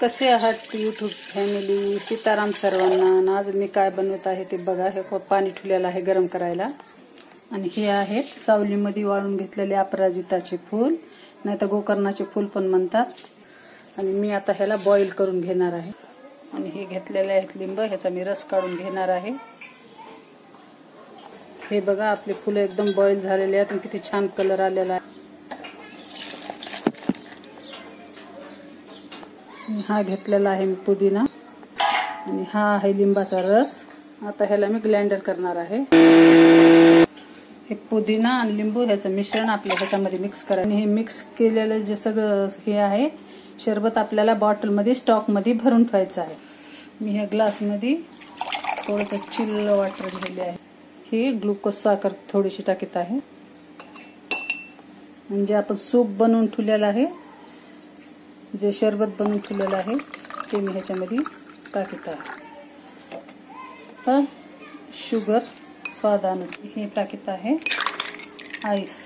कसे आहात YouTube family? Sitaram सर्वांना. आज मी काय बनवत आहे ते बघा. हे पाणी ठेवलेलं आहे गरम करायला. आणि हे आहेत सावलीमध्ये वाळून घेतलेले अपराजिताचे फूल, नाहीतर गोकर्णाचे फूल पण म्हणतात. आणि मी आता ह्याला बॉईल करून घेणार आहे. आणि हे घेतलेले आहेत लिंब, ह्याचा मी रस काढून घेणार आहे. हे बघा आपले फुलं एकदम बॉईल झालेले आहेत आणि किती छान कलर आलेला आहे. हा घेतलेला आहे मी पुदिना आणि हा आहे लिंबाचा रस. आता ह्याला मी ग्राइंडर करणार आहे. हे पुदिना आणि लिंबू ह्याचं मिश्रण आपल्या ह्याच्यामध्ये मिक्स करायचं. आणि हे मिक्स केलेलं जे सगळं हे आहे शरबत आपल्याला बॉटलमध्ये स्टॉकमध्ये भरून ठेवायचं आहे. मी ह्या ग्लासमध्ये थोडंसं चिल्ड वॉटर घेतले आहे. हे ग्लुकोज साखर थोडीशी टाकीत आहे. म्हणजे आपण सूप बनवून ठेवलेलं आहे, जे शरबत बनवून ठेवलेलं आहे ते मी ह्याच्यामध्ये टाकीत आहे. पण शुगर स्वादानुसार. हे टाकीत आहे आईस.